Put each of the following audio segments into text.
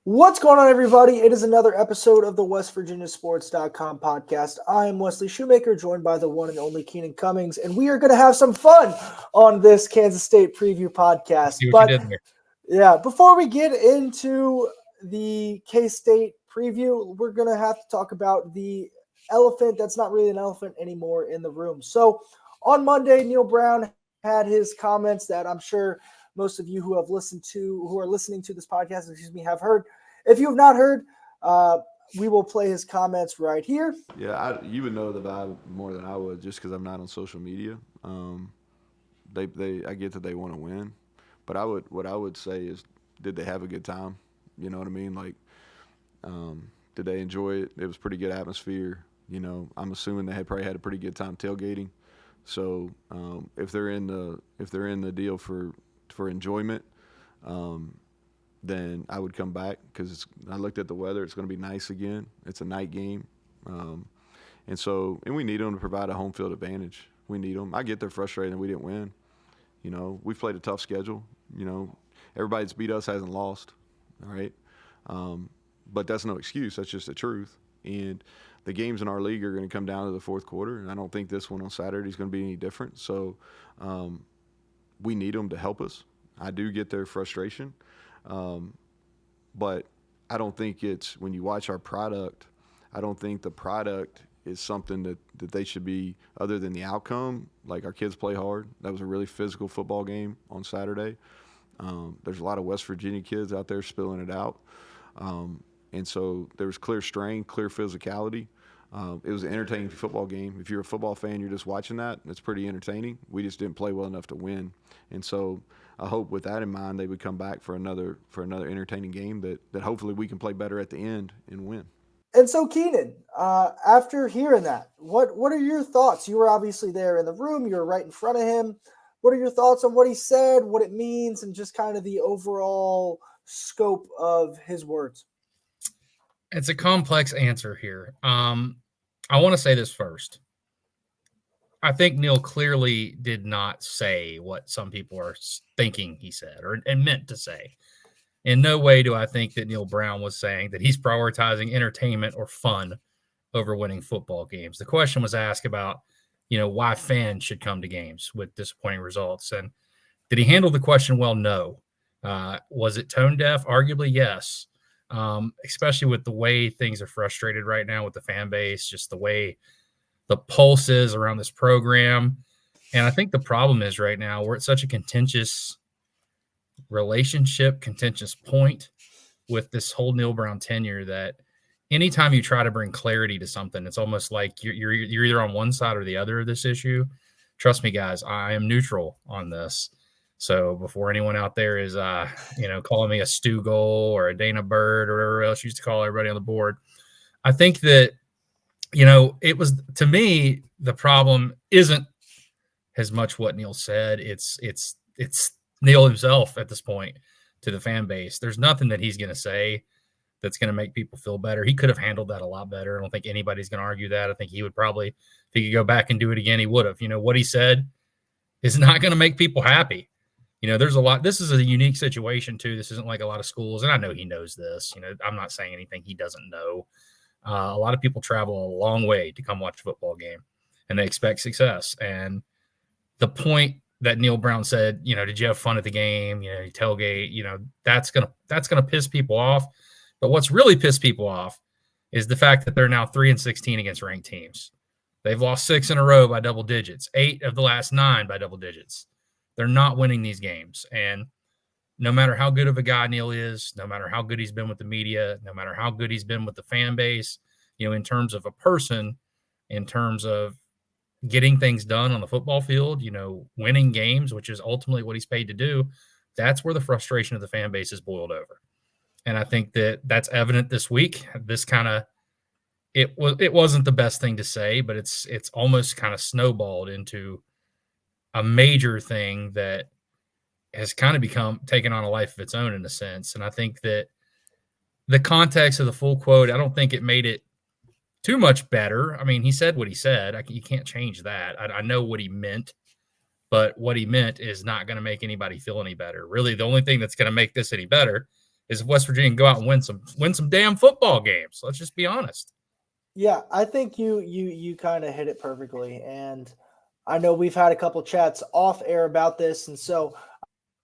What's going on, everybody? It is another episode of the WVSports.com podcast. I am Wesley Shoemaker, joined by the one and only Keenan Cummings, and we are going to have some fun on this Kansas State preview podcast. See what you did there. Yeah, before we get into the K-State preview, we're going to have to talk about the elephant that's not really an elephant anymore in the room. So on Monday, Neal Brown had his comments that I'm sure most of you who are listening to this podcast, have heard. If you have not heard, we will play his comments right here. Yeah, you would know the vibe more than I would just because I'm not on social media. I get that they want to win, but what I would say is, did they have a good time? You know what I mean? Like, did they enjoy it? It was pretty good atmosphere. You know, I'm assuming they probably had a pretty good time tailgating. So if they're in the deal for enjoyment, then I would come back because I looked at the weather. It's going to be nice again. It's a night game. And we need them to provide a home field advantage. We need them. I get they're frustrated that we didn't win. You know, we've played a tough schedule. You know, everybody that's beat us hasn't lost. All right. But that's no excuse. That's just the truth. And the games in our league are going to come down to the fourth quarter. And I don't think this one on Saturday is going to be any different. So we need them to help us. I do get their frustration. But I don't think it's, when you watch our product, I don't think the product is something that they should be, other than the outcome. Like, our kids play hard. That was a really physical football game on Saturday. There's a lot of West Virginia kids out there spilling it out. And so there was clear strength, clear physicality. It was an entertaining football game. If you're a football fan, you're just watching that, it's pretty entertaining. We just didn't play well enough to win. And so I hope with that in mind, they would come back for another entertaining game that hopefully we can play better at the end and win. And so, Keenan, after hearing that, what are your thoughts? You were obviously there in the room. You were right in front of him. What are your thoughts on what he said, what it means, and just kind of the overall scope of his words? It's a complex answer here. I want to say this first. I think Neal clearly did not say what some people are thinking he said and meant to say. In no way do I think that Neal Brown was saying that he's prioritizing entertainment or fun over winning football games. The question was asked about, why fans should come to games with disappointing results. And did he handle the question well? No. Was it tone deaf? Arguably, yes. Especially with the way things are frustrated right now with the fan base, just the way the pulse is around this program. And I think the problem is right now we're at such a contentious relationship, contentious point with this whole Neal Brown tenure that anytime you try to bring clarity to something, it's almost like you're either on one side or the other of this issue. Trust me, guys, I am neutral on this. So before anyone out there is, calling me a Stu Goal or a Dana Bird or whatever else you used to call everybody on the board, I think that, it was, to me, the problem isn't as much what Neal said. It's Neal himself at this point to the fan base. There's nothing that he's going to say that's going to make people feel better. He could have handled that a lot better. I don't think anybody's going to argue that. I think he would probably, if he could go back and do it again, he would have. What he said is not going to make people happy. There's a lot. This is a unique situation, too. This isn't like a lot of schools, and I know he knows this. I'm not saying anything he doesn't know. A lot of people travel a long way to come watch a football game, and they expect success. And the point that Neal Brown said, did you have fun at the game? You tailgate, that's gonna piss people off. But what's really pissed people off is the fact that they're now 3-16 against ranked teams. They've lost 6 in a row by double digits, 8 of the last 9 by double digits. They're not winning these games. And no matter how good of a guy Neal is, no matter how good he's been with the media, no matter how good he's been with the fan base, in terms of a person, in terms of getting things done on the football field, winning games, which is ultimately what he's paid to do, that's where the frustration of the fan base is boiled over. And I think that that's evident this week. This kind of, it wasn't the best thing to say, but it's almost kind of snowballed into a major thing that has kind of taken on a life of its own in a sense. And I think that the context of the full quote, I don't think it made it too much better. I mean, he said what he said. You can't change that. I know what he meant, but what he meant is not going to make anybody feel any better. Really, the only thing that's going to make this any better is West Virginia can go out and win some damn football games. Let's just be honest. Yeah, I think you kind of hit it perfectly. And I know we've had a couple chats off air about this, and so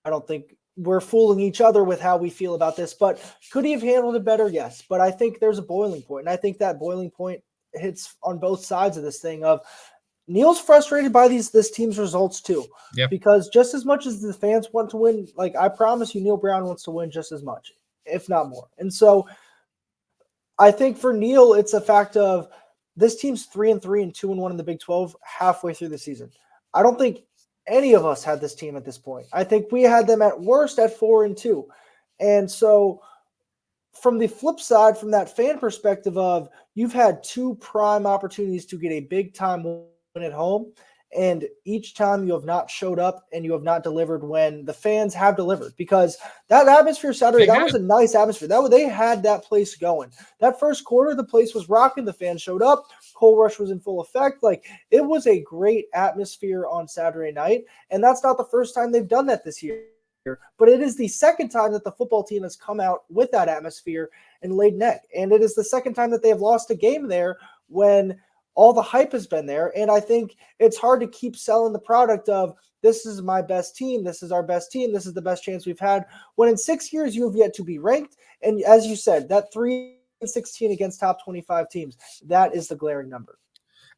I don't think we're fooling each other with how we feel about this. But could he have handled it better? Yes. But I think there's a boiling point, and I think that boiling point hits on both sides of this thing of Neal's frustrated by this team's results too. Yeah. Because just as much as the fans want to win, like I promise you, Neal Brown wants to win just as much, if not more. And so I think for Neal, it's a fact of this team's 3-3 and 2-1 in the Big 12 halfway through the season. I don't think any of us had this team at this point. I think we had them at worst at 4-2. And so from the flip side, from that fan perspective of you've had two prime opportunities to get a big time win at home, and each time you have not showed up and you have not delivered when the fans have delivered, because that atmosphere Saturday, that was a nice atmosphere. They had that place going. That first quarter, the place was rocking. The fans showed up. Coal Rush was in full effect. Like, it was a great atmosphere on Saturday night, and that's not the first time they've done that this year. But it is the second time that the football team has come out with that atmosphere and laid neck. And it is the second time that they have lost a game there when all the hype has been there. And I think it's hard to keep selling the product of this is my best team. This is our best team. This is the best chance we've had. When in 6 years you have yet to be ranked. And as you said, that 3-16 against top 25 teams, that is the glaring number.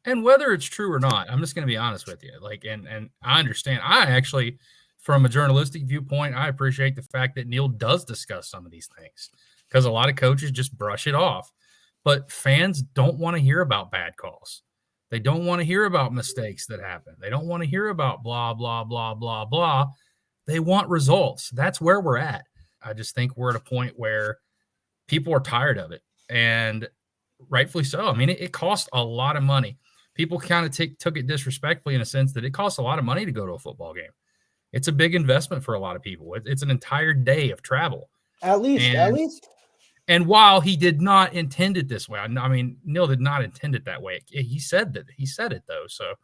And whether it's true or not, I'm just going to be honest with you. Like, and I understand. I actually, from a journalistic viewpoint, I appreciate the fact that Neal does discuss some of these things, because a lot of coaches just brush it off. But fans don't want to hear about bad calls. They don't want to hear about mistakes that happen. They don't want to hear about blah, blah, blah, blah, blah. They want results. That's where we're at. I just think we're at a point where people are tired of it, and rightfully so. I mean, it cost a lot of money. People kind of took it disrespectfully in a sense that it costs a lot of money to go to a football game. It's a big investment for a lot of people. It's an entire day of travel. At least. And while he did not intend it this way, I mean, Neal did not intend it that way. He said it though. So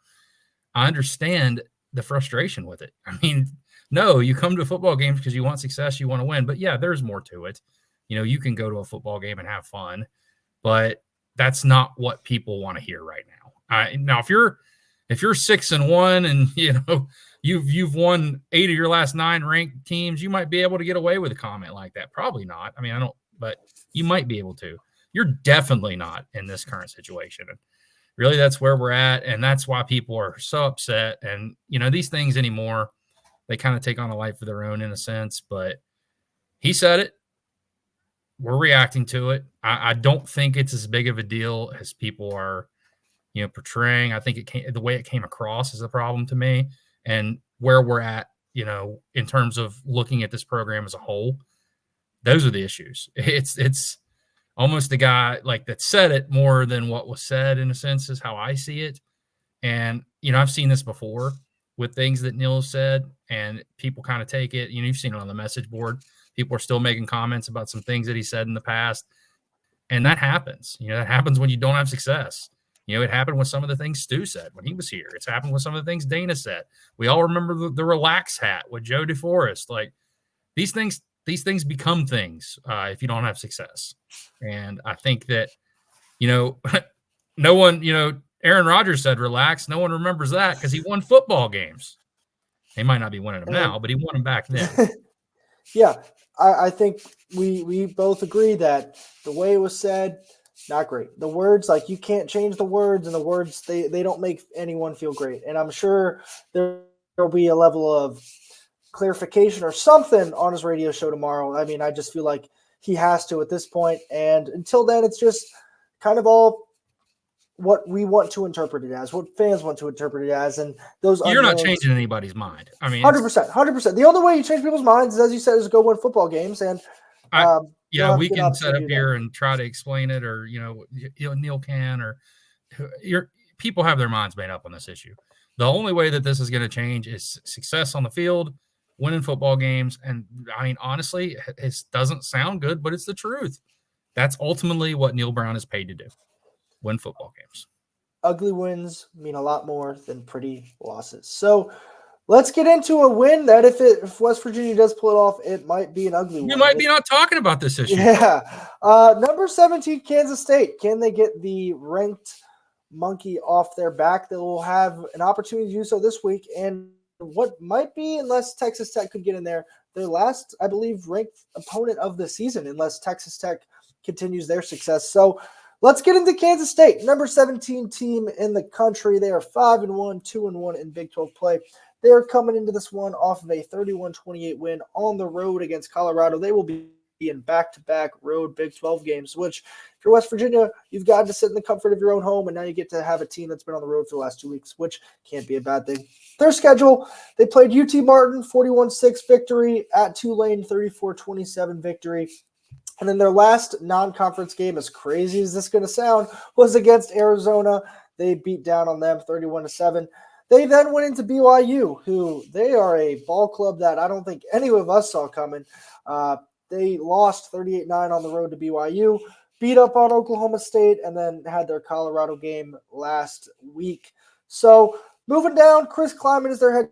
I understand the frustration with it. I mean, no, you come to football games because you want success, you want to win. But yeah, there's more to it. You know, you can go to a football game and have fun, but that's not what people want to hear right now. Now, if you're 6-1 and you know you've won 8 of your last 9 ranked teams, you might be able to get away with a comment like that. Probably not. I mean, I don't, but you might be able to. You're definitely not in this current situation. And really, that's where we're at, and that's why people are so upset. And you know, these things anymore, they kind of take on a life of their own in a sense. But he said it. We're reacting to it. I don't think it's as big of a deal as people are, you know, portraying. I think the way it came across is a problem to me, and where we're at, you know, in terms of looking at this program as a whole, those are the issues. It's almost the guy like that said it more than what was said, in a sense, is how I see it. And, you know, I've seen this before with things that Neal said, and people kind of take it, you know, you've seen it on the message board. People are still making comments about some things that he said in the past. And that happens. You know, that happens when you don't have success. You know, it happened with some of the things Stu said when he was here. It's happened with some of the things Dana said. We all remember the relax hat with Joe DeForest. Like, these things become things if you don't have success. And I think that, you know, no one, you know, Aaron Rodgers said relax. No one remembers that because he won football games. He might not be winning them now, but he won them back then. Yeah, I think we both agree that the way it was said, not great. The words, like, you can't change the words, and the words, they don't make anyone feel great. And I'm sure there'll be a level of clarification or something on his radio show tomorrow. I mean, I just feel like he has to at this point. And until then, it's just kind of all what we want to interpret it as, what fans want to interpret it as. And those you're not changing anybody's mind. I mean, 100%. The only way you change people's minds is, as you said, is go win football games. And we can set up here and try to explain it, or, you know, Neal can, or people have their minds made up on this issue. The only way that this is going to change is success on the field, winning football games. And I mean, honestly, it doesn't sound good, but it's the truth. That's ultimately what Neal Brown is paid to do. Win football games. Ugly wins mean a lot more than pretty losses. So let's get into a win that if West Virginia does pull it off, it might be an ugly one. We might be not talking about this issue. Yeah. Number 17, Kansas State. Can they get the ranked monkey off their back? They will have an opportunity to do so this week. And what might be, unless Texas Tech could get in there, their last, I believe, ranked opponent of the season, unless Texas Tech continues their success. So let's get into Kansas State, number 17 team in the country. They are 5-1, 2-1 in Big 12 play. They are coming into this one off of a 31-28 win on the road against Colorado. They will be in back-to-back road Big 12 games, which if you're West Virginia, you've got to sit in the comfort of your own home, and now you get to have a team that's been on the road for the last 2 weeks, which can't be a bad thing. Their schedule, they played UT Martin, 41-6 victory, at Tulane, 34-27 victory. And then their last non-conference game, as crazy as this is going to sound, was against Arizona. They beat down on them 31-7. They then went into BYU, who they are a ball club that I don't think any of us saw coming. They lost 38-9 on the road to BYU, beat up on Oklahoma State, and then had their Colorado game last week. So moving down, Chris Kleiman is their head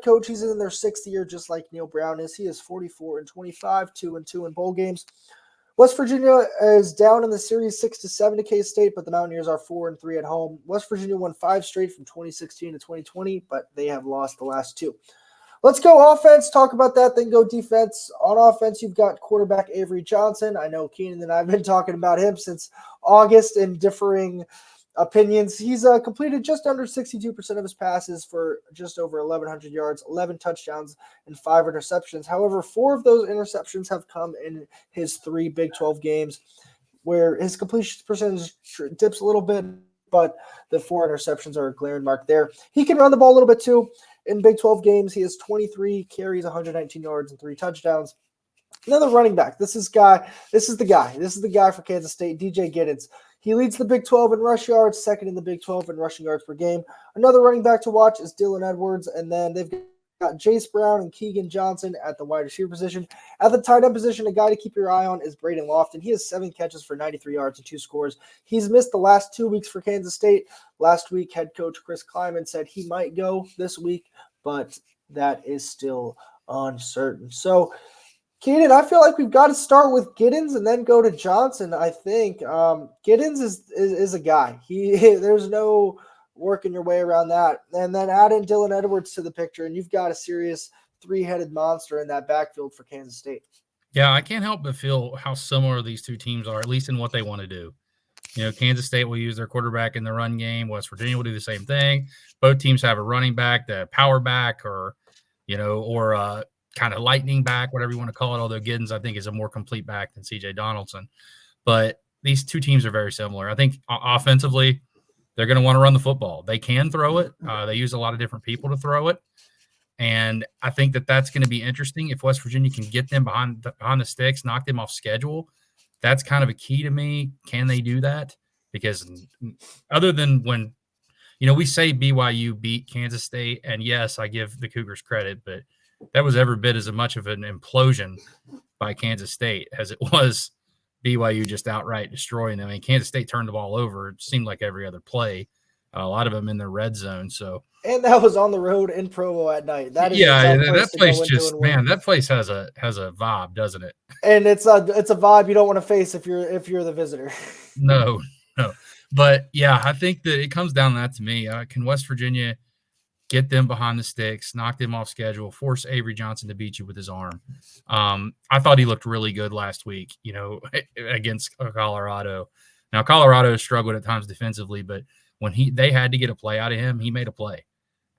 coach. He's in their 6th year, just like Neal Brown is. He is 44-25, 2-2 in bowl games. West Virginia is down in the series 6-7 to K-State, but the Mountaineers are 4-3 at home. West Virginia won 5 straight from 2016 to 2020, but they have lost the last 2. Let's go offense, talk about that, then go defense. On offense, you've got quarterback Avery Johnson. I know Keenan and I have been talking about him since August in differing opinions. He's completed just under 62% of his passes for just over 1,100 yards, 11 touchdowns, and 5 interceptions. However, 4 of those interceptions have come in his 3 Big 12 games, where his completion percentage dips a little bit, but the 4 interceptions are a glaring mark there. He can run the ball a little bit too. In Big 12 games, he has 23 carries, 119 yards, and 3 touchdowns. Another running back. This is the guy for Kansas State, DJ Giddens. He leads the Big 12 in rush yards, second in the Big 12 in rushing yards per game. Another running back to watch is Dylan Edwards, and then they've got Jace Brown and Keegan Johnson at the wide receiver position. At the tight end position, a guy to keep your eye on is Braden Lofton. He has 7 catches for 93 yards and 2 scores. He's missed the last 2 weeks for Kansas State. Last week, head coach Chris Kleiman said he might go this week, but that is still uncertain. So, Keenan, I feel like we've got to start with Giddens and then go to Johnson. I think Giddens is a guy. There's no working your way around that. And then add in Dylan Edwards to the picture, and you've got a serious 3-headed monster in that backfield for Kansas State. Yeah, I can't help but feel how similar these two teams are, at least in what they want to do. You know, Kansas State will use their quarterback in the run game. West Virginia will do the same thing. Both teams have a running back, the power back, or kind of lightning back, whatever you want to call it, although Giddens, I think, is a more complete back than C.J. Donaldson. But these two teams are very similar. I think offensively, they're going to want to run the football. They can throw it. They use a lot of different people to throw it. And I think that's going to be interesting if West Virginia can get them behind the sticks, knock them off schedule. That's kind of a key to me. Can they do that? Because other than when, we say BYU beat Kansas State, and yes, I give the Cougars credit, but that was every bit as much of an implosion by Kansas State as it was BYU just outright destroying them. I mean, Kansas State turned the ball over. It seemed like every other play, a lot of them in the red zone. So, and that was on the road in Provo at night. That is that place just, man, that place has a vibe, doesn't it? And it's a vibe you don't want to face if you're the visitor. No. But yeah, I think that it comes down to that to me. Can West Virginia get them behind the sticks, knock them off schedule, force Avery Johnson to beat you with his arm? I thought he looked really good last week, against Colorado. Now, Colorado struggled at times defensively, but when they had to get a play out of him, he made a play.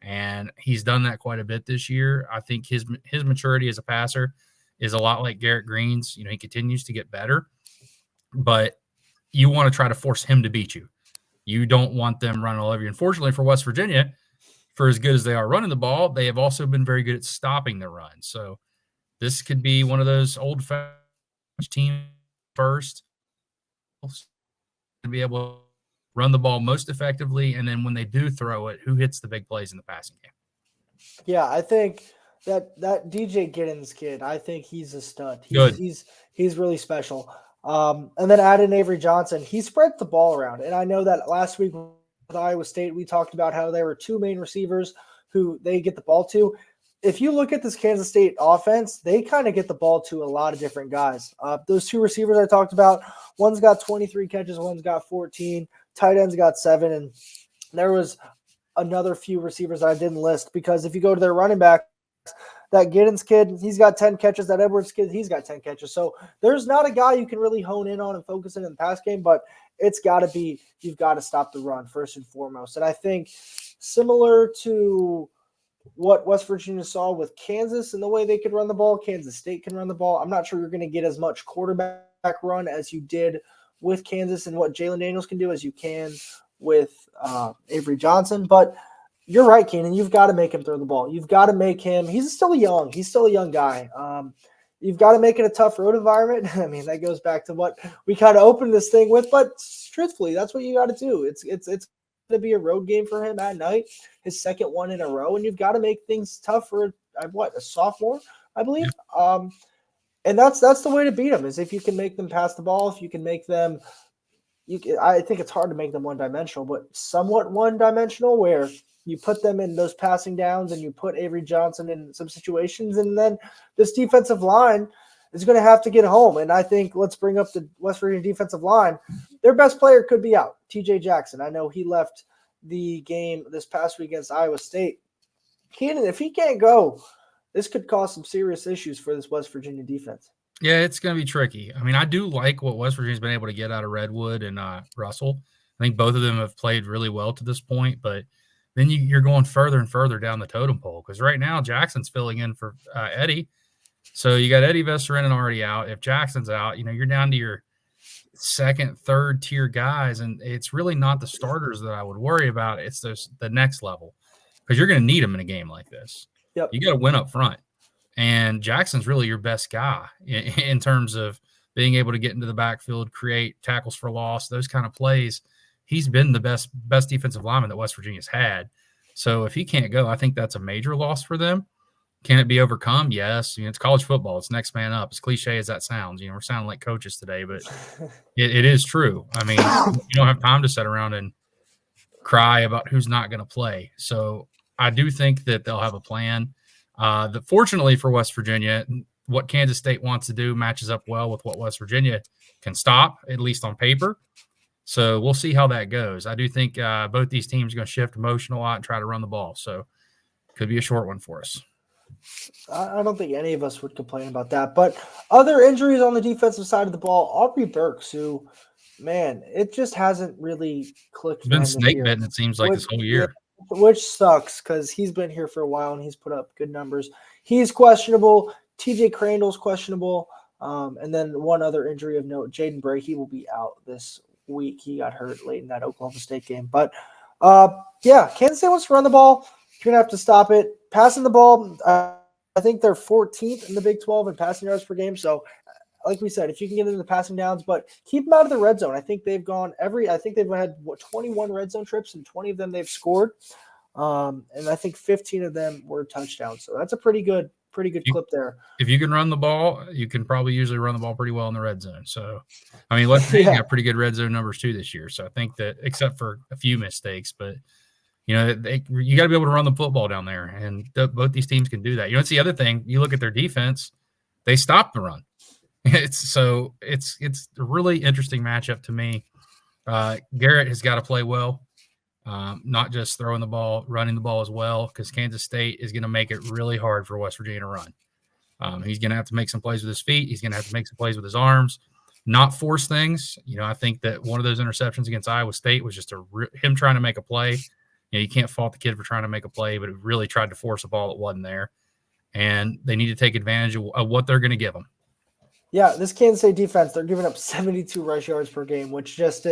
And he's done that quite a bit this year. I think his maturity as a passer is a lot like Garrett Green's. He continues to get better, but you want to try to force him to beat you. You don't want them running all over you. Unfortunately for West Virginia, for as good as they are running the ball, they have also been very good at stopping the run. So this could be one of those old-fashioned team first to be able to run the ball most effectively, and then when they do throw it, who hits the big plays in the passing game? Yeah, I think that DJ Giddens kid, I think he's a stud. He's really special. And then add in Avery Johnson. He spread the ball around, and I know that last week with Iowa State, we talked about how there were 2 main receivers who they get the ball to. If you look at this Kansas State offense, they kind of get the ball to a lot of different guys. Those two receivers I talked about, one's got 23 catches, one's got 14. Tight end's got 7, and there was another few receivers I didn't list because if you go to their running back, that Giddens kid, he's got 10 catches. That Edwards kid, he's got 10 catches. So there's not a guy you can really hone in on and focus in the pass game, but it's got to be you've got to stop the run first and foremost. And I think similar to what West Virginia saw with Kansas and the way they could run the ball, Kansas State can run the ball. I'm not sure you're going to get as much quarterback run as you did with Kansas and what Jalen Daniels can do as you can with Avery Johnson. But you're right, Keenan. You've got to make him throw the ball. You've got to make him – he's still a young guy. You've got to make it a tough road environment. I mean, that goes back to what we kind of opened this thing with. But truthfully, that's what you got to do. It's going to be a road game for him at night, his second one in a row, and you've got to make things tough for a sophomore, I believe. And that's the way to beat them is if you can make them pass the ball, if you can make them. I think it's hard to make them one-dimensional, but somewhat one-dimensional where you put them in those passing downs and you put Avery Johnson in some situations, and then this defensive line is going to have to get home. And I think let's bring up the West Virginia defensive line. Their best player could be out, TJ Jackson. I know he left the game this past week against Iowa State. Keenan, if he can't go, this could cause some serious issues for this West Virginia defense. Yeah, it's going to be tricky. I mean, I do like what West Virginia's been able to get out of Redwood and Russell. I think both of them have played really well to this point, but then you're going further and further down the totem pole because right now Jackson's filling in for Eddie. So you got Eddie Vesserinen already out. If Jackson's out, you're down to your second, third tier guys, and it's really not the starters that I would worry about. It's the next level because you're going to need them in a game like this. Yep. You got to win up front. And Jackson's really your best guy in terms of being able to get into the backfield, create tackles for loss, those kind of plays. He's been the best defensive lineman that West Virginia's had. So if he can't go, I think that's a major loss for them. Can it be overcome? Yes. It's college football. It's next man up. As cliche as that sounds, we're sounding like coaches today, but it is true. I mean, you don't have time to sit around and cry about who's not going to play. So I do think that they'll have a plan. Fortunately for West Virginia, what Kansas State wants to do matches up well with what West Virginia can stop, at least on paper. So we'll see how that goes. I do think both these teams are going to shift emotion a lot and try to run the ball. So could be a short one for us. I don't think any of us would complain about that. But other injuries on the defensive side of the ball, Aubrey Burks, who, man, it just hasn't really clicked. He's been snake bitten, it seems like, this whole year. Which sucks because he's been here for a while and he's put up good numbers. He's questionable. TJ Crandall's questionable. And then one other injury of note, Jaden Bray, he will be out this week. He got hurt late in that Oklahoma State game. But, Kansas State wants to run the ball. You're going to have to stop it. Passing the ball, I think they're 14th in the Big 12 in passing yards per game. So, like we said, if you can get into the passing downs, but keep them out of the red zone. I think they've had 21 red zone trips, and 20 of them they've scored. And I think 15 of them were touchdowns. So that's a pretty good clip there. If you can run the ball, you can probably usually run the ball pretty well in the red zone. So, I mean, West Virginia got pretty good red zone numbers too this year. So I think that, except for a few mistakes, but you got to be able to run the football down there, and both these teams can do that. It's the other thing. You look at their defense; they stop the run. It's a really interesting matchup to me. Garrett has got to play well, not just throwing the ball, running the ball as well, because Kansas State is going to make it really hard for West Virginia to run. He's going to have to make some plays with his feet. He's going to have to make some plays with his arms, not force things. I think that one of those interceptions against Iowa State was just him trying to make a play. You can't fault the kid for trying to make a play, but it really tried to force a ball that wasn't there. And they need to take advantage of what they're going to give them. Yeah, this Kansas State defense, they're giving up 72 rush yards per game, which that's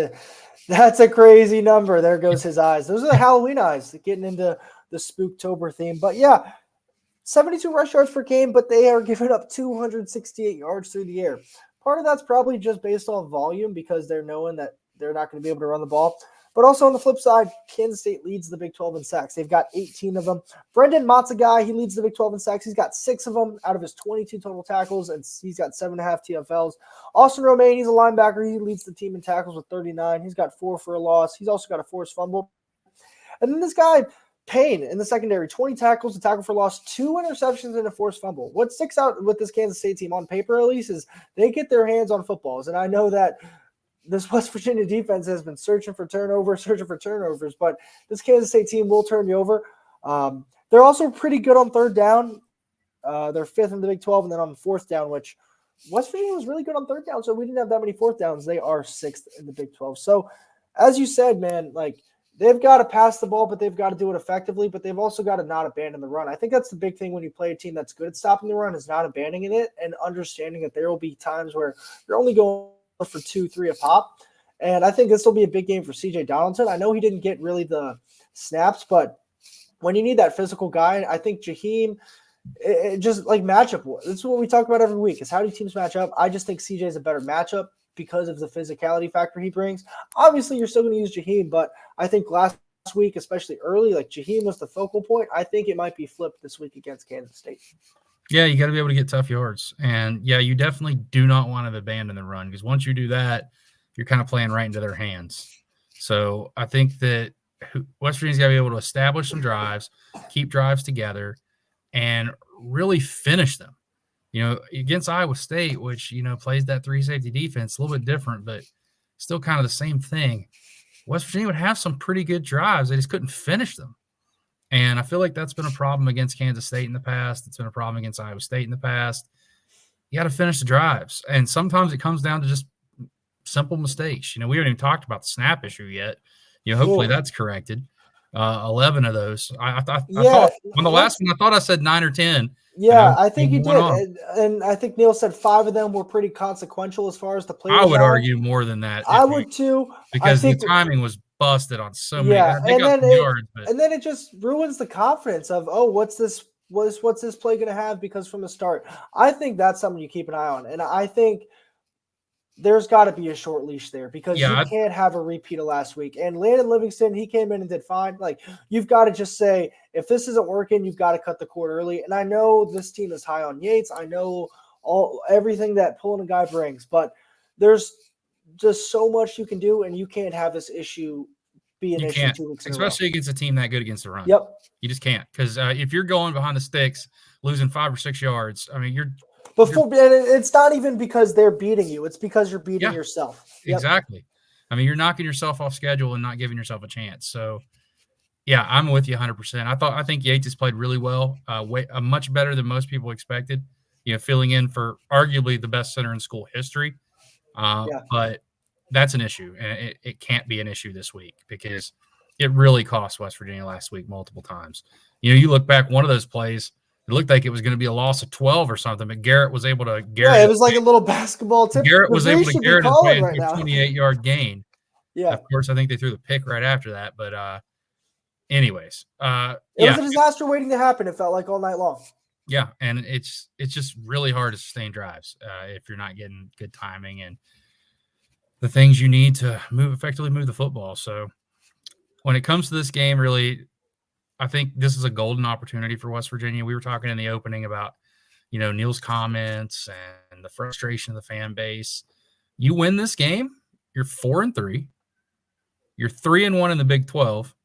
a crazy number. There goes his eyes. Those are the Halloween eyes, getting into the Spooktober theme. But, 72 rush yards per game, but they are giving up 268 yards through the air. Part of that's probably just based on volume because they're knowing that they're not going to be able to run the ball. But also on the flip side, Kansas State leads the Big 12 in sacks. They've got 18 of them. Brendan Mott's a guy. He leads the Big 12 in sacks. He's got 6 of them out of his 22 total tackles, and he's got 7.5 TFLs. Austin Romaine, he's a linebacker. He leads the team in tackles with 39. He's got 4 for a loss. He's also got a forced fumble. And then this guy, Payne in the secondary, 20 tackles, a tackle for loss, 2 interceptions, and a forced fumble. What sticks out with this Kansas State team on paper, at least, is they get their hands on footballs. And I know that this West Virginia defense has been searching for turnovers, but this Kansas State team will turn you over. They're also pretty good on third down. They're 5th in the Big 12, and then on fourth down, which West Virginia was really good on third down, so we didn't have that many fourth downs. They are 6th in the Big 12. So, as you said, man, like, they've got to pass the ball, but they've got to do it effectively, but they've also got to not abandon the run. I think that's the big thing when you play a team that's good at stopping the run, is not abandoning it and understanding that there will be times where you're only going for 2-3 a pop. And I think this will be a big game for CJ Donaldson. I know he didn't get really the snaps, but when you need that physical guy, I think Jaheim, it just like matchup. This is what we talk about every week, is how do teams match up. I just think CJ is a better matchup because of the physicality factor he brings. Obviously, you're still going to use Jaheim, but I think last week, especially early, like Jaheim was the focal point. I think it might be flipped this week against Kansas State. Yeah, you got to be able to get tough yards. And, yeah, you definitely do not want to abandon the run, because once you do that, you're kind of playing right into their hands. So I think that West Virginia's got to be able to establish some drives, keep drives together, and really finish them. You know, against Iowa State, which, you know, plays that 3-safety defense, a little bit different, but still kind of the same thing. West Virginia would have some pretty good drives. They just couldn't finish them. And I feel like that's been a problem against Kansas State in the past. It's been a problem against Iowa State in the past. You got to finish the drives. And sometimes it comes down to just simple mistakes. You know, we haven't even talked about the snap issue yet. You know, hopefully that's corrected. 11 of those. I thought on the last one, I thought I said 9 or 10. Yeah, I think you did. And I think Neal said 5 of them were pretty consequential as far as the players. I would argue more than that. I would too. Because the timing was busted on so many. Yeah, and then it just ruins the confidence of, oh, what's this play going to have? Because from the start, I think that's something you keep an eye on. And I think there's got to be a short leash there, because you can't have a repeat of last week. And Landon Livingston, he came in and did fine. Like, you've got to just say, if this isn't working, you've got to cut the cord early. And I know this team is high on Yates. I know everything that pulling a guy brings, but there's just so much you can do, and you can't have this issue be an issue 2 weeks in a row. Especially against a team that good against the run. Yep. You just can't, because if you're going behind the sticks, losing 5 or 6 yards, I mean, and it's not even because they're beating you. It's because you're beating yourself. Yep. Exactly. I mean, you're knocking yourself off schedule and not giving yourself a chance. So, yeah, I'm with you 100%. I think Yates has played really well, much better than most people expected, you know, filling in for arguably the best center in school history. But that's an issue, and it can't be an issue this week, because it really cost West Virginia last week multiple times. You know, you look back, one of those plays, it looked like it was going to be a loss of 12 or something, but Garrett was able to – it was like a little basketball tip. Garrett was able to Garrett his way into a 28-yard gain. Yeah. Of course, I think they threw the pick right after that. But anyways. It was a disaster waiting to happen, it felt like, all night long. Yeah, and it's just really hard to sustain drives if you're not getting good timing and the things you need to effectively move the football. So when it comes to this game, really – I think this is a golden opportunity for West Virginia. We were talking in the opening about, you know, Neal's comments and the frustration of the fan base. You win this game, you're 4-3. You're 3-1 in the Big 12,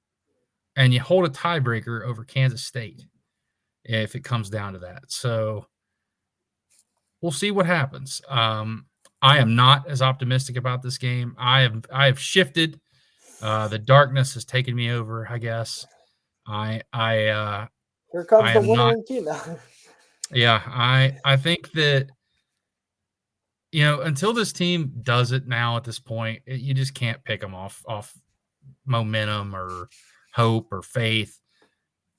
and you hold a tiebreaker over Kansas State if it comes down to that. So we'll see what happens. I am not as optimistic about this game. I have shifted. The darkness has taken me over, I guess. Here comes the winner in Keenan. Yeah, I think that, you know, until this team does it now at this point, you just can't pick them off momentum or hope or faith.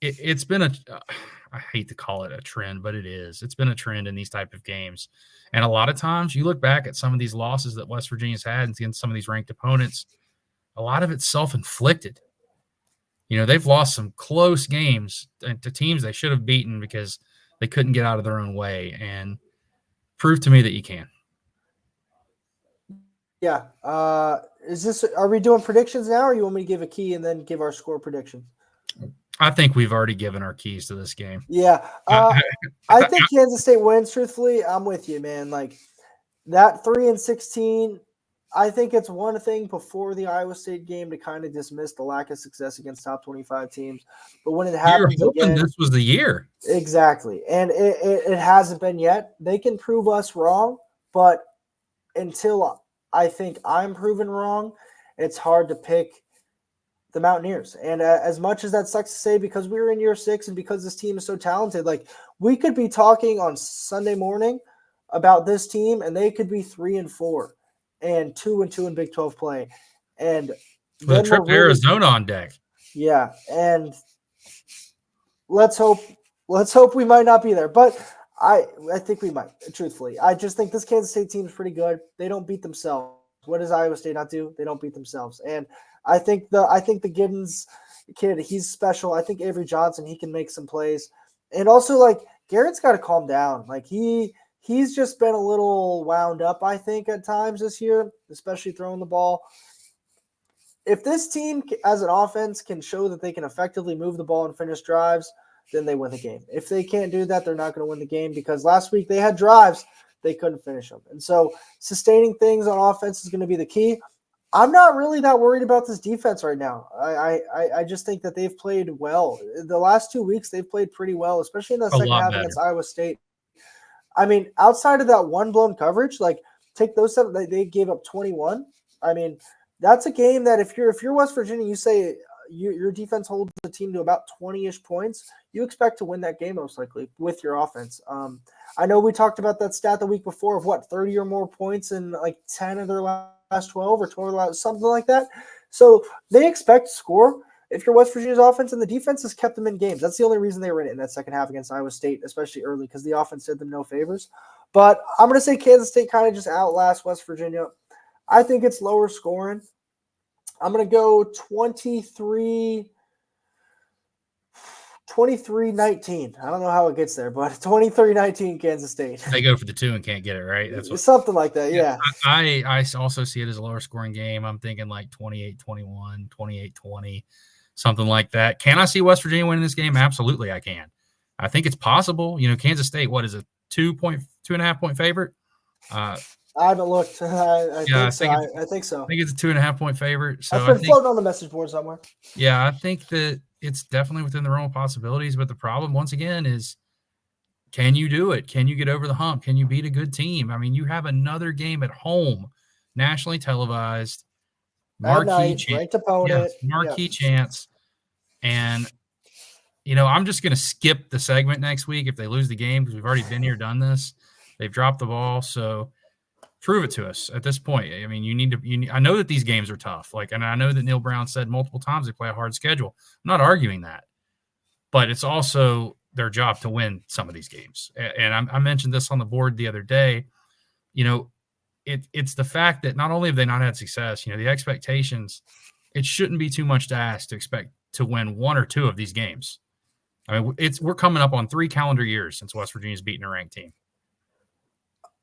It's been I hate to call it a trend, but it is. It's been a trend in these type of games. And a lot of times you look back at some of these losses that West Virginia's had against some of these ranked opponents, a lot of it's self-inflicted. You know, they've lost some close games to teams they should have beaten because they couldn't get out of their own way. And prove to me that you can. Yeah. Are we doing predictions now, or you want me to give a key and then give our score prediction? I think we've already given our keys to this game. Yeah. I think Kansas State wins, truthfully. I'm with you, man. Like, that 3-16, I think it's one thing before the Iowa State game to kind of dismiss the lack of success against top 25 teams. But when it happens You're hoping again, this was the year. Exactly. And it hasn't been yet. They can prove us wrong, but until I think I'm proven wrong, it's hard to pick the Mountaineers. And as much as that sucks to say, because we were in year 6 and because this team is so talented, like we could be talking on Sunday morning about this team and they could be 3-4 and 2-2 in Big 12 play. And With a then trip to Arizona on deck. Yeah. And let's hope we might not be there. But I think we might, truthfully. I just think this Kansas State team is pretty good. They don't beat themselves. What does Iowa State not do? They don't beat themselves. And I think the Giddens kid, he's special. I think Avery Johnson, he can make some plays. And also, like, Garrett's got to calm down. Like, he's just been a little wound up, I think, at times this year, especially throwing the ball. If this team as an offense can show that they can effectively move the ball and finish drives, then they win the game. If they can't do that, they're not going to win the game because last week they had drives, they couldn't finish them. And so sustaining things on offense is going to be the key. I'm not really that worried about this defense right now. I just think that they've played well. The last 2 weeks, they've played pretty well, especially in the second half against Iowa State. I mean, outside of that one blown coverage, like take those 7, they gave up 21. I mean, that's a game that if you're West Virginia, you say your defense holds the team to about 20-ish points, you expect to win that game most likely with your offense. I know we talked about that stat the week before of 30 or more points in like 10 of their last 12 or 12, something like that. So they expect to score. If you're West Virginia's offense, and the defense has kept them in games. That's the only reason they were in it in that second half against Iowa State, especially early, because the offense did them no favors. But I'm going to say Kansas State kind of just outlasts West Virginia. I think it's lower scoring. I'm going to go 23-19. I don't know how it gets there, but 23-19 Kansas State. They go for the 2 and can't get it, right? That's something like that, yeah. I also see it as a lower scoring game. I'm thinking like 28-21, 28-20, something like that. Can I see West Virginia winning this game? Absolutely, I can. I think it's possible. Kansas State, what is it, 2.5 point favorite? I haven't looked. I think so. I think it's a 2.5 point favorite. So I've been floating on the message board somewhere. Yeah, I think that it's definitely within the realm of possibilities. But the problem, once again, is can you do it? Can you get over the hump? Can you beat a good team? I mean, you have another game at home, nationally televised, marquee chance. And, I'm just going to skip the segment next week if they lose the game because we've already been here, done this. They've dropped the ball. So prove it to us at this point. I mean, I know that these games are tough. And I know that Neal Brown said multiple times they play a hard schedule. I'm not arguing that, but it's also their job to win some of these games. And I mentioned this on the board the other day. It's the fact that not only have they not had success, the expectations, it shouldn't be too much to ask to expect to win 1 or 2 of these games. I mean, we're coming up on 3 calendar years since West Virginia's beaten a ranked team.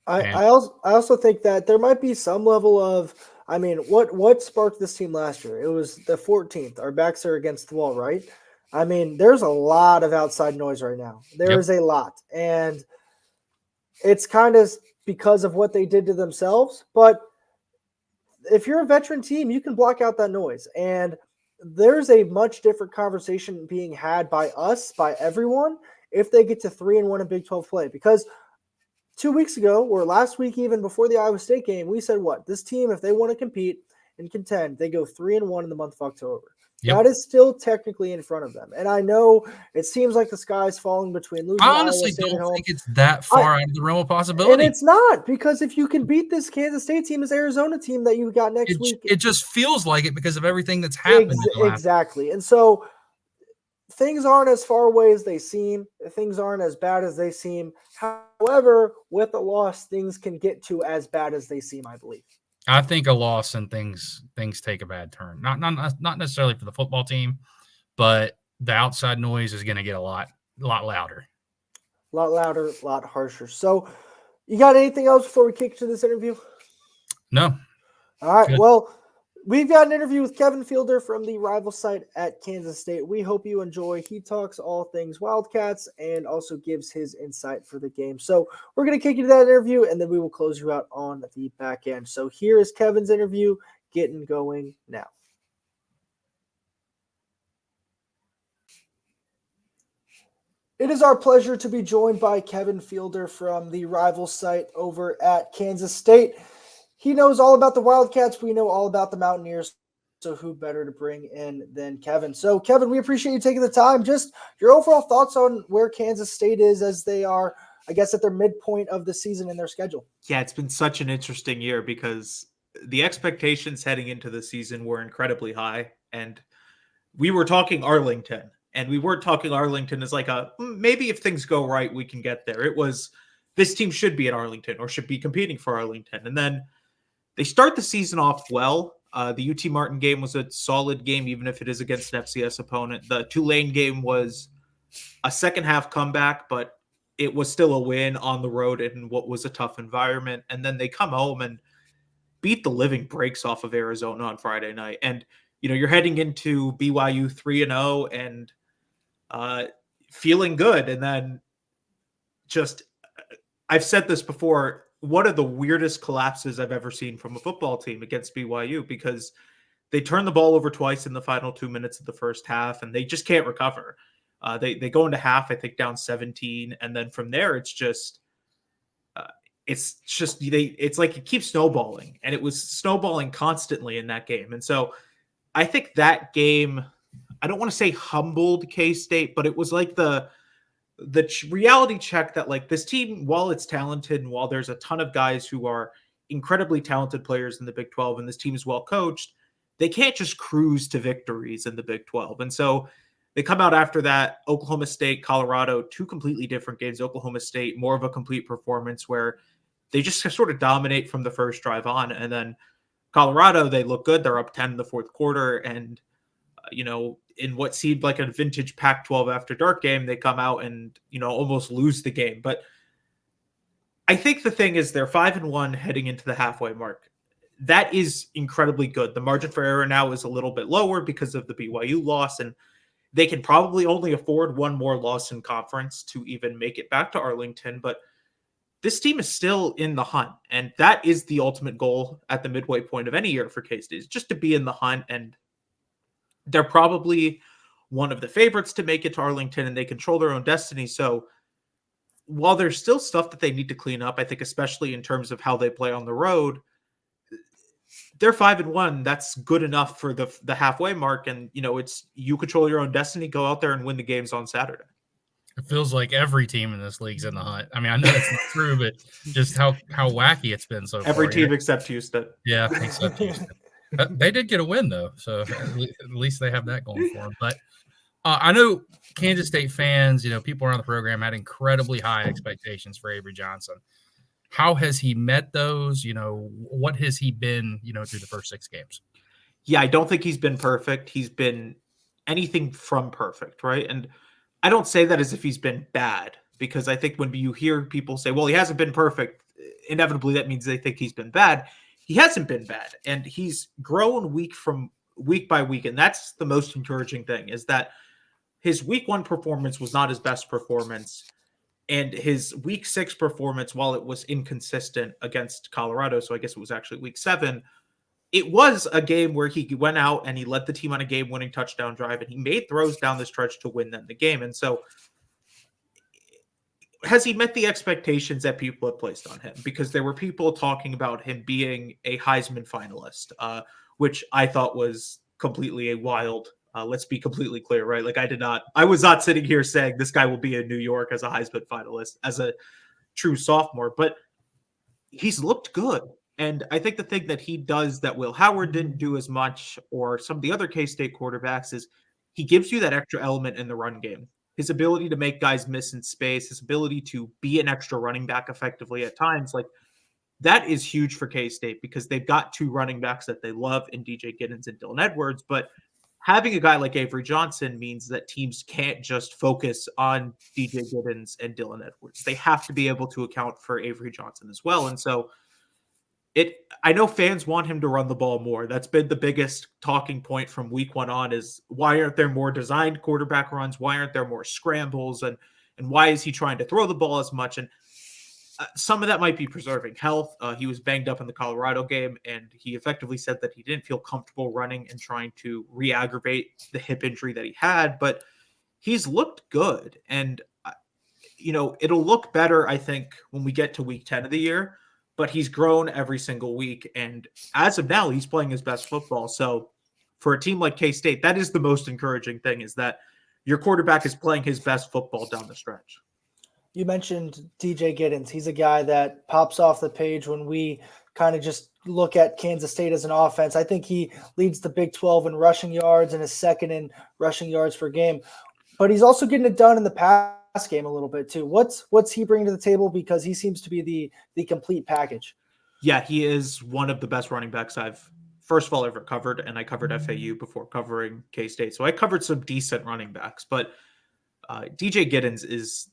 I also think that there might be some level of, I mean, what sparked this team last year? It was the 14th. Our backs are against the wall, right? I mean, there's a lot of outside noise right now. There is a lot. And it's kind of because of what they did to themselves. But if you're a veteran team, you can block out that noise. And there's a much different conversation being had by us, by everyone, if they get to 3-1 in Big 12 play. Because 2 weeks ago, or last week, even before the Iowa State game, we said what? This team, if they want to compete and contend, they go 3-1 in the month of October. Yep. That is still technically in front of them. And I know it seems like the sky's falling between losing. I honestly don't think it's that far out of the realm of possibility. And it's not, because if you can beat this Kansas State team, this Arizona team that you got next week. It just feels like it because of everything that's happened. Exactly. And so things aren't as far away as they seem. Things aren't as bad as they seem. However, with a loss, things can get to as bad as they seem, I believe. I think a loss and things take a bad turn. Not necessarily for the football team, but the outside noise is going to get a lot louder. A lot louder, a lot harsher. So you got anything else before we kick to this interview? No. All right. Good. Well, We've got an interview with Kevin Fielder from the rival site at Kansas State. We hope you enjoy. He talks all things Wildcats and also gives his insight for the game. So we're going to kick you to that interview, and then we will close you out on the back end. So here is Kevin's interview getting going now. It is our pleasure to be joined by Kevin Fielder from the rival site over at Kansas State. He knows all about the Wildcats. We know all about the Mountaineers. So who better to bring in than Kevin? So, Kevin, we appreciate you taking the time. Just your overall thoughts on where Kansas State is as they are, I guess, at their midpoint of the season in their schedule. Yeah, it's been such an interesting year because the expectations heading into the season were incredibly high. And we were talking Arlington. And we weren't talking Arlington as like maybe if things go right, we can get there. It was this team should be at Arlington or should be competing for Arlington. And then they start the season off well. The UT Martin game was a solid game, even if it is against an FCS opponent. The Tulane game was a second half comeback, but it was still a win on the road in what was a tough environment. And then they come home and beat the living breaks off of Arizona on Friday night. And, you're heading into BYU 3-0 and feeling good. And then I've said this before, one of the weirdest collapses I've ever seen from a football team against BYU, because they turn the ball over twice in the final 2 minutes of the first half and they just can't recover. They go into half, I think, down 17. And then from there, it's like it keeps snowballing, and it was snowballing constantly in that game. And so I think that game, I don't want to say humbled K-State, but it was like the reality check that, like, this team, while it's talented and while there's a ton of guys who are incredibly talented players in the Big 12 and this team is well coached, they can't just cruise to victories in the Big 12. And so they come out after that, Oklahoma State, Colorado, two completely different games. Oklahoma State, more of a complete performance where they just sort of dominate from the first drive on. And then Colorado, they look good. They're up 10 in the fourth quarter. And in what seemed like a vintage Pac-12 after dark game, they come out and, almost lose the game. But I think the thing is they're 5-1 heading into the halfway mark. That is incredibly good. The margin for error now is a little bit lower because of the BYU loss, and they can probably only afford one more loss in conference to even make it back to Arlington. But this team is still in the hunt, and that is the ultimate goal at the midway point of any year for K-State, is just to be in the hunt. And they're probably one of the favorites to make it to Arlington, and they control their own destiny. So while there's still stuff that they need to clean up, I think especially in terms of how they play on the road, they're 5-1. That's good enough for the halfway mark. And, it's you control your own destiny, go out there and win the games on Saturday. It feels like every team in this league's in the hunt. I mean, I know it's not true, but just how wacky it's been so far. Every team except Houston. Yeah, except Houston. They did get a win, though, so at least they have that going for them. But I know Kansas State fans, people around the program had incredibly high expectations for Avery Johnson. How has he met those? What has he been, through the first 6 games? Yeah, I don't think he's been perfect. He's been anything from perfect, right? And I don't say that as if he's been bad, because I think when you hear people say, well, he hasn't been perfect, inevitably that means they think he's been bad. He hasn't been bad, and he's grown week by week. And that's the most encouraging thing, is that his week 1 performance was not his best performance. And his week 6 performance, while it was inconsistent against Colorado, so I guess it was actually week 7, it was a game where he went out and he led the team on a game-winning touchdown drive, and he made throws down the stretch to win them the game. And so has he met the expectations that people have placed on him? Because there were people talking about him being a Heisman finalist, which I thought was completely a wild. Let's be completely clear, right? Like I was not sitting here saying this guy will be in New York as a Heisman finalist, as a true sophomore, but he's looked good. And I think the thing that he does that Will Howard didn't do as much, or some of the other K-State quarterbacks, is he gives you that extra element in the run game. His ability to make guys miss in space, his ability to be an extra running back effectively at times, like that is huge for K-State, because they've got 2 running backs that they love in DJ Giddens and Dylan Edwards. But having a guy like Avery Johnson means that teams can't just focus on DJ Giddens and Dylan Edwards. They have to be able to account for Avery Johnson as well. And so I know fans want him to run the ball more. That's been the biggest talking point from week 1 on, is why aren't there more designed quarterback runs? Why aren't there more scrambles? And why is he trying to throw the ball as much? And some of that might be preserving health. He was banged up in the Colorado game, and he effectively said that he didn't feel comfortable running and trying to re-aggravate the hip injury that he had, but he's looked good. And, it'll look better, I think, when we get to week 10 of the year, but he's grown every single week. And as of now, he's playing his best football. So for a team like K-State, that is the most encouraging thing, is that your quarterback is playing his best football down the stretch. You mentioned DJ Giddens. He's a guy that pops off the page when we kind of just look at Kansas State as an offense. I think he leads the Big 12 in rushing yards and is second in rushing yards per game. But he's also getting it done in the pass game a little bit too. What's he bringing to the table? Because he seems to be the complete package. Yeah, he is one of the best running backs I've, first of all, ever covered, and I covered FAU before covering K-State. So I covered some decent running backs, but DJ Giddens is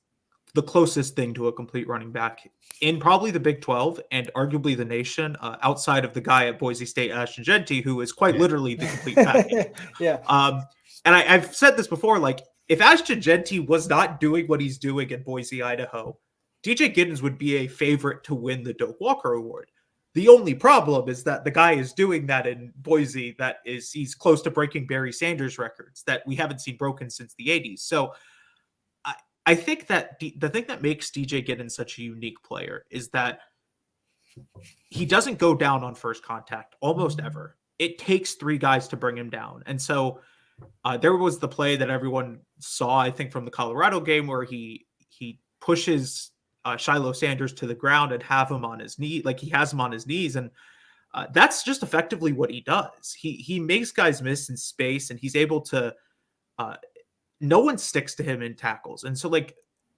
the closest thing to a complete running back in probably the Big 12 and arguably the nation, outside of the guy at Boise State, Ashton Jeanty, who is quite literally the complete package. Yeah. And I've said this before, like, if Ashton Jeanty was not doing what he's doing in Boise, Idaho, DJ Giddens would be a favorite to win the Doak Walker Award. The only problem is that the guy is doing that in Boise. He's close to breaking Barry Sanders records that we haven't seen broken since the 80s. So I think that the thing that makes DJ Giddens such a unique player is that he doesn't go down on first contact almost ever. It takes 3 guys to bring him down. And so there was the play that everyone saw, I think, from the Colorado game where he pushes Shiloh Sanders to the ground and have him on his knee, like he has him on his knees. And that's just effectively what he does. He makes guys miss in space, and he's able to no one sticks to him in tackles. And so, like,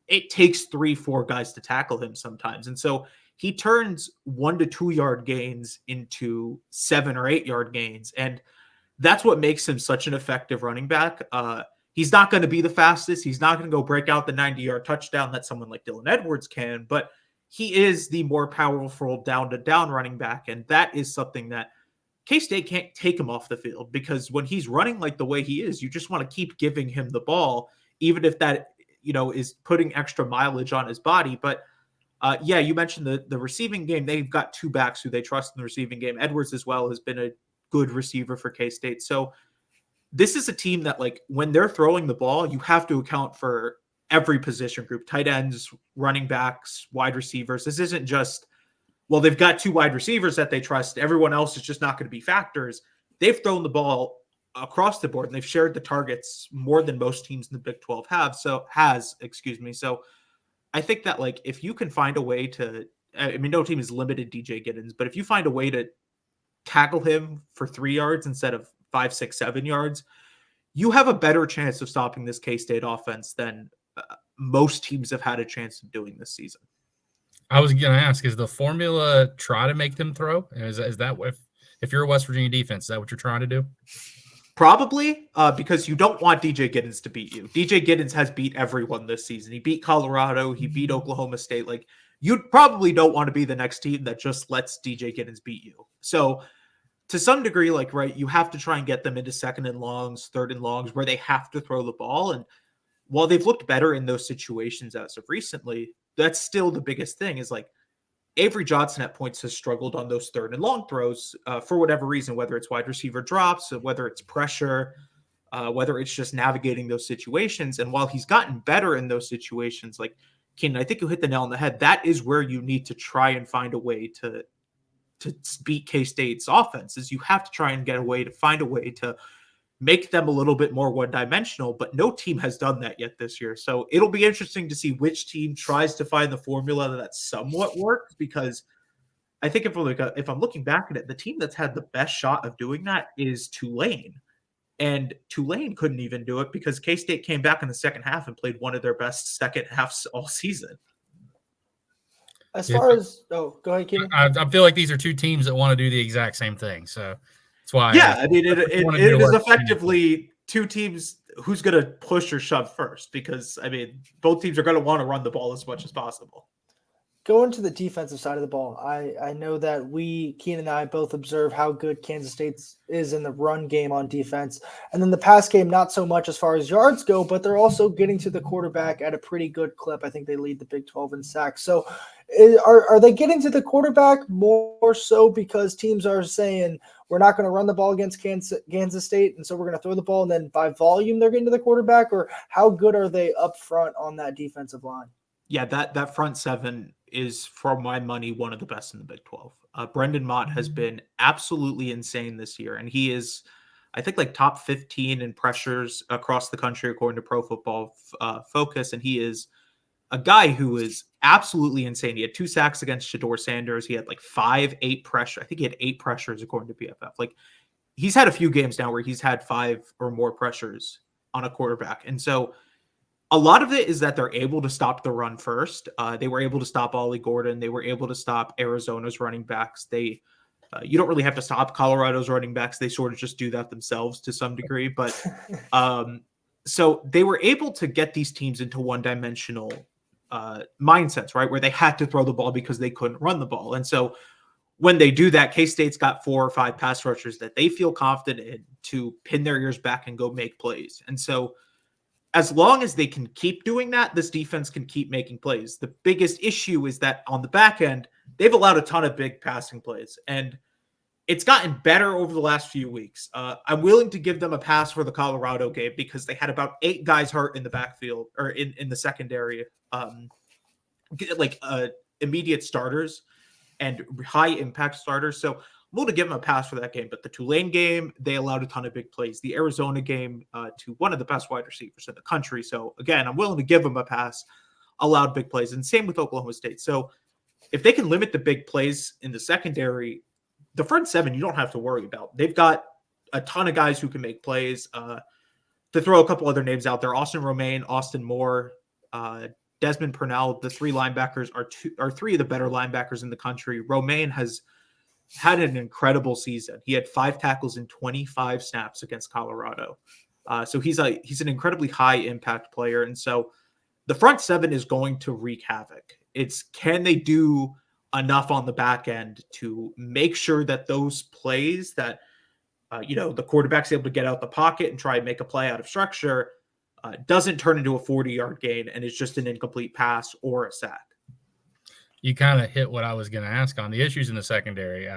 it takes 3-4 guys to tackle him sometimes. And so he turns 1 to 2 yard gains into 7 or 8 yard gains. And that's what makes him such an effective running back. He's not going to be the fastest. He's not going to go break out the 90-yard touchdown that someone like Dylan Edwards can, but he is the more powerful down-to-down running back. And that is something that K-State can't take him off the field, because when he's running like the way he is, you just want to keep giving him the ball, even if that, is putting extra mileage on his body. But you mentioned the receiving game. They've got 2 backs who they trust in the receiving game. Edwards as well has been a good receiver for K-State. So this is a team that, like, when they're throwing the ball, you have to account for every position group: tight ends, running backs, wide receivers. This isn't just, well, they've got 2 wide receivers that they trust, everyone else is just not going to be factors. They've thrown the ball across the board, and they've shared the targets more than most teams in the Big 12 So I think that, like, if you can find a way to, I mean, no team has limited DJ Giddens, but if you find a way to tackle him for 3 yards instead of 5, 6, 7 yards, you have a better chance of stopping this K-State offense than most teams have had a chance of doing this season. I was going to ask, is the formula try to make them throw? Is that if you're a West Virginia defense, is that what you're trying to do? Probably, because you don't want DJ Giddens to beat you. DJ Giddens has beat everyone this season. He beat Colorado. He beat Oklahoma State. Like, you probably don't want to be the next team that just lets DJ Giddens beat you. So to some degree, like, right, you have to try and get them into 2nd and longs, 3rd and longs, where they have to throw the ball. And while they've looked better in those situations as of recently, that's still the biggest thing, is like Avery Johnson at points has struggled on those 3rd and long throws for whatever reason, whether it's wide receiver drops, whether it's pressure, whether it's just navigating those situations. And while he's gotten better in those situations, like, Keenan, I think you hit the nail on the head. That is where you need to try and find a way to beat K-State's offense. Is you have to try and find a way to make them a little bit more one-dimensional, but no team has done that yet this year. So it'll be interesting to see which team tries to find the formula that somewhat works, because I think if I'm looking back at it, the team that's had the best shot of doing that is Tulane. And Tulane couldn't even do it because K-State came back in the second half and played one of their best second halves all season. As far as go ahead, Keenan. I feel like these are 2 teams that want to do the exact same thing. So that's why. Yeah, I mean, it is effectively 2 teams who's going to push or shove first, because, I mean, both teams are going to want to run the ball as much as possible. Going to the defensive side of the ball, I know that Keenan and I both observe how good Kansas State is in the run game on defense. And then the pass game, not so much as far as yards go, but they're also getting to the quarterback at a pretty good clip. I think they lead the Big 12 in sacks. So are they getting to the quarterback more so because teams are saying we're not going to run the ball against Kansas State, and so we're going to throw the ball, and then by volume they're getting to the quarterback? Or how good are they up front on that defensive line? Yeah, that front seven is, for my money, one of the best in the Big 12. Brendan Mott has been absolutely insane this year, and he is, I think, like top 15 in pressures across the country according to Pro Football Focus, and he is a guy who is absolutely insane. He had 2 sacks against Shedeur Sanders. He had like 8 pressure. I think he had 8 pressures according to PFF. Like, he's had a few games now where he's had 5 or more pressures on a quarterback, and so a lot of it is that they're able to stop the run first. They were able to stop Ollie Gordon. They were able to stop Arizona's running backs. You don't really have to stop Colorado's running backs. They sort of just do that themselves to some degree. But so they were able to get these teams into one-dimensional mindsets, right, where they had to throw the ball because they couldn't run the ball. And so when they do that, K-State's got 4 or 5 pass rushers that they feel confident in to pin their ears back and go make plays. And so as long as they can keep doing that, this defense can keep making plays. The biggest issue is that on the back end, they've allowed a ton of big passing plays, and it's gotten better over the last few weeks. I'm willing to give them a pass for the Colorado game because they had about 8 guys hurt in the backfield or in the secondary, immediate starters and high impact starters. So I'm willing to give them a pass for that game. But the Tulane game, they allowed a ton of big plays. The Arizona game, to one of the best wide receivers in the country. So again, I'm willing to give them a pass, allowed big plays. And same with Oklahoma State. So if they can limit the big plays in the secondary, the front seven, you don't have to worry about. They've got a ton of guys who can make plays. To throw a couple other names out there, Austin Romaine, Austin Moore, Desmond Purnell, the 3 linebackers are 3 of the better linebackers in the country. Romaine has had an incredible season. He had 5 tackles in 25 snaps against Colorado. So he's an incredibly high impact player. And so the front seven is going to wreak havoc. It's, can they do enough on the back end to make sure that those plays that, the quarterback's able to get out the pocket and try and make a play out of structure doesn't turn into a 40-yard gain and it's just an incomplete pass or a sack. You kind of hit what I was going to ask on the issues in the secondary.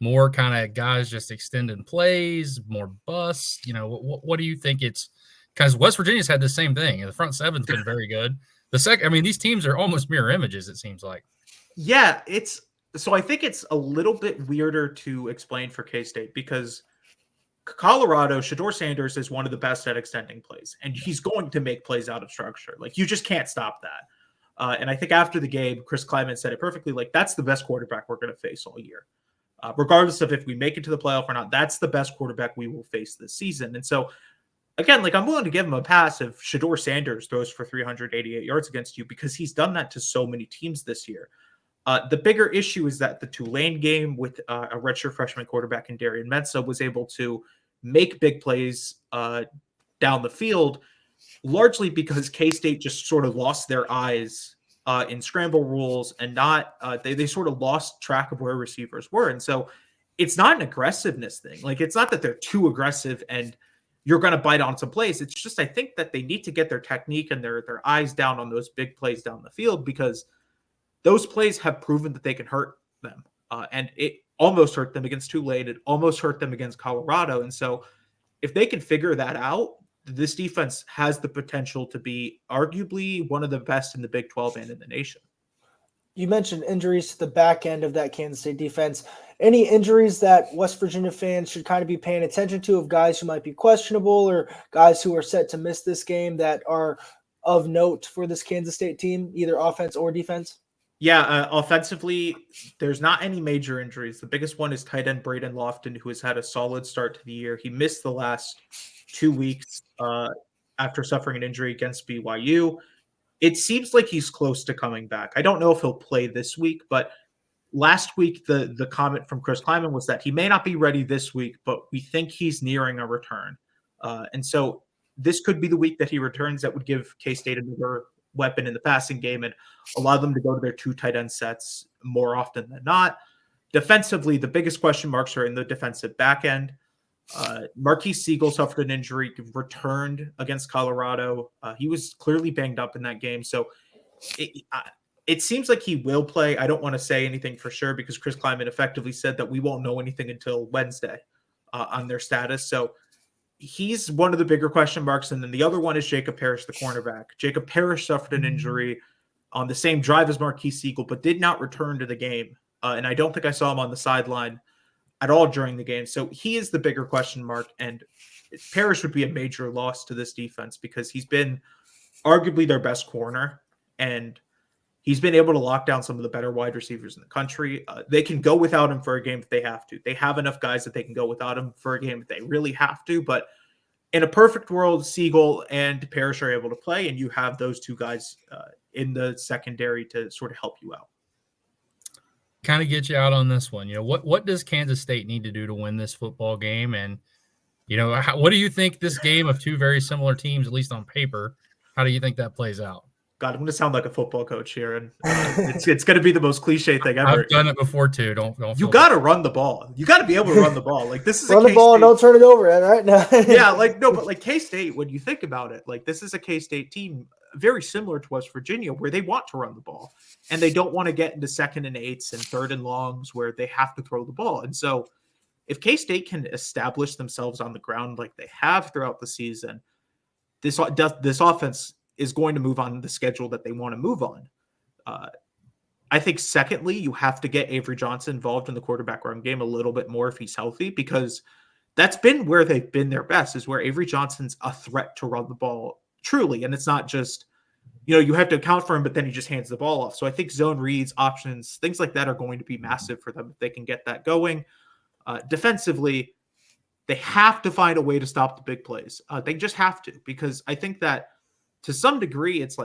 More kind of guys just extending plays, more busts. What do you think it's – because West Virginia's had the same thing. The front seven's been very good. These teams are almost mirror images, it seems like. Yeah, so I think it's a little bit weirder to explain for K-State because Colorado, Shedeur Sanders is one of the best at extending plays, and he's going to make plays out of structure. Like, you just can't stop that. And I think after the game, Chris Kleiman said it perfectly. Like, that's the best quarterback we're going to face all year. Regardless of if we make it to the playoff or not, that's the best quarterback we will face this season. And so, again, I'm willing to give him a pass if Shedeur Sanders throws for 388 yards against you because he's done that to so many teams this year. The bigger issue is that the Tulane game with a redshirt freshman quarterback in Darian Mensah was able to make big plays down the field, largely because K-State just sort of lost their eyes in scramble rules and they sort of lost track of where receivers were. And so it's not an aggressiveness thing. Like, it's not that they're too aggressive and you're going to bite on some plays. It's just, I think that they need to get their technique and their eyes down on those big plays down the field because those plays have proven that they can hurt them. And it almost hurt them against Tulane. It almost hurt them against Colorado. And so if they can figure that out, this defense has the potential to be arguably one of the best in the Big 12 and in the nation. You mentioned injuries to the back end of that Kansas State defense. Any injuries that West Virginia fans should kind of be paying attention to, of guys who might be questionable or guys who are set to miss this game that are of note for this Kansas State team, either offense or defense? Yeah, offensively, there's not any major injuries. The biggest one is tight end Braden Lofton, who has had a solid start to the year. He missed the last 2 weeks after suffering an injury against BYU. It seems like he's close to coming back. I don't know if he'll play this week, but last week the comment from Chris Kleiman was that he may not be ready this week, but we think he's nearing a return. And so this could be the week that he returns that would give K-State another weapon in the passing game and allow them to go to their 2 tight end sets more often than not. Defensively, the biggest question marks are in the defensive back end. Marquise Siegel suffered an injury, returned against Colorado. He was clearly banged up in that game. So it seems like he will play. I don't want to say anything for sure because Chris Kleiman effectively said that we won't know anything until Wednesday on their status. So he's one of the bigger question marks. And then the other one is Jacob Parrish, the cornerback. Jacob Parrish suffered an injury on the same drive as Marquise Siegel, but did not return to the game. And I don't think I saw him on the sideline at all during the game. So he is the bigger question mark. And Parrish would be a major loss to this defense because he's been arguably their best corner. And he's been able to lock down some of the better wide receivers in the country. They can go without him for a game if they have to. They have enough guys that they can go without him for a game if they really have to. But in a perfect world, Siegel and Parrish are able to play, and you have those 2 guys in the secondary to sort of help you out. Kind of get you out on this one. What does Kansas State need to do to win this football game? And, what do you think this game of 2 very similar teams, at least on paper, how do you think that plays out? God, I'm going to sound like a football coach here, and it's going to be the most cliche thing ever. I've done it before too. Don't. You got to run the ball. You got to be able to run the ball. Like this is run the ball and don't turn it over, right? No. Yeah, but K-State. When you think about it, this is a K-State team very similar to West Virginia, where they want to run the ball and they don't want to get into 2nd and 8s and 3rd and longs where they have to throw the ball. And so, if K-State can establish themselves on the ground like they have throughout the season, this offense is going to move on the schedule that they want to move on. I think secondly, you have to get Avery Johnson involved in the quarterback run game a little bit more if he's healthy, because that's been where they've been their best, is where Avery Johnson's a threat to run the ball truly. And it's not just, you have to account for him, but then he just hands the ball off. So I think zone reads, options, things like that are going to be massive for them if they can get that going. Defensively, they have to find a way to stop the big plays. They just have to, because I think that to some degree, it's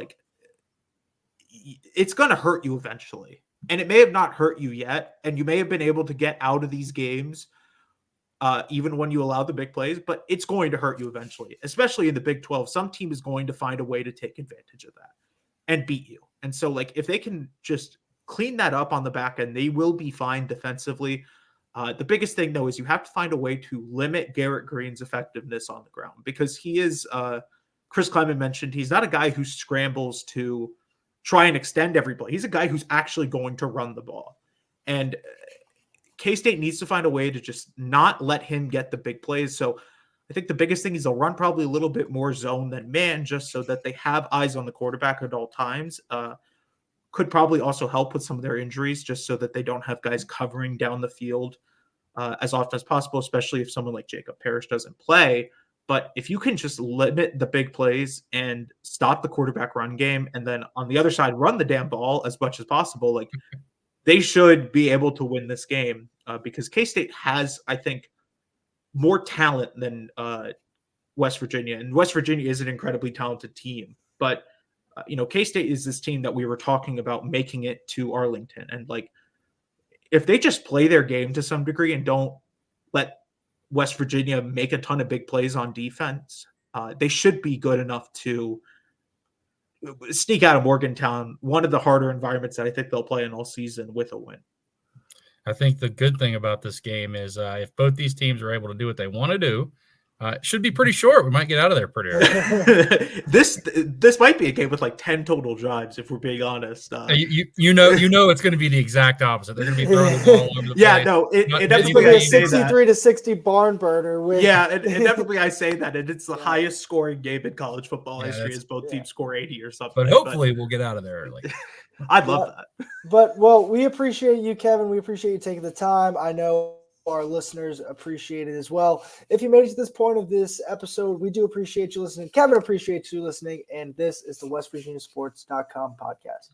going to hurt you eventually. And it may have not hurt you yet. And you may have been able to get out of these games even when you allow the big plays, but it's going to hurt you eventually, especially in the Big 12. Some team is going to find a way to take advantage of that and beat you. And so if they can just clean that up on the back end, they will be fine defensively. The biggest thing, though, is you have to find a way to limit Garrett Green's effectiveness on the ground, because he is Chris Kleiman mentioned, he's not a guy who scrambles to try and extend every play. He's a guy who's actually going to run the ball. And K-State needs to find a way to just not let him get the big plays. So I think the biggest thing is they'll run probably a little bit more zone than man, just so that they have eyes on the quarterback at all times. Could probably also help with some of their injuries, just so that they don't have guys covering down the field as often as possible, especially if someone like Jacob Parrish doesn't play. But if you can just limit the big plays and stop the quarterback run game, and then on the other side, run the damn ball as much as possible, they should be able to win this game because K-State has, I think, more talent than West Virginia. And West Virginia is an incredibly talented team. But, K-State is this team that we were talking about making it to Arlington. And, if they just play their game to some degree and don't let West Virginia make a ton of big plays on defense, they should be good enough to sneak out of Morgantown, one of the harder environments that I think they'll play in all season, with a win. I think the good thing about this game is if both these teams are able to do what they want to do, it should be pretty short. We might get out of there pretty early. This might be a game with 10 total drives, if we're being honest. You know it's going to be the exact opposite. They're going to be throwing the ball all over the place. No, it's going to be a 63-60 barn burner. Inevitably I say that, and it's the highest scoring game in college football history, as both teams score 80 or something. But hopefully we'll get out of there early. I'd love that. But we appreciate you, Kevin. We appreciate you taking the time. I know our listeners appreciate it as well. If you made it to this point of this episode, we do appreciate you listening. Kevin appreciates you listening. And this is the WVSports.com podcast.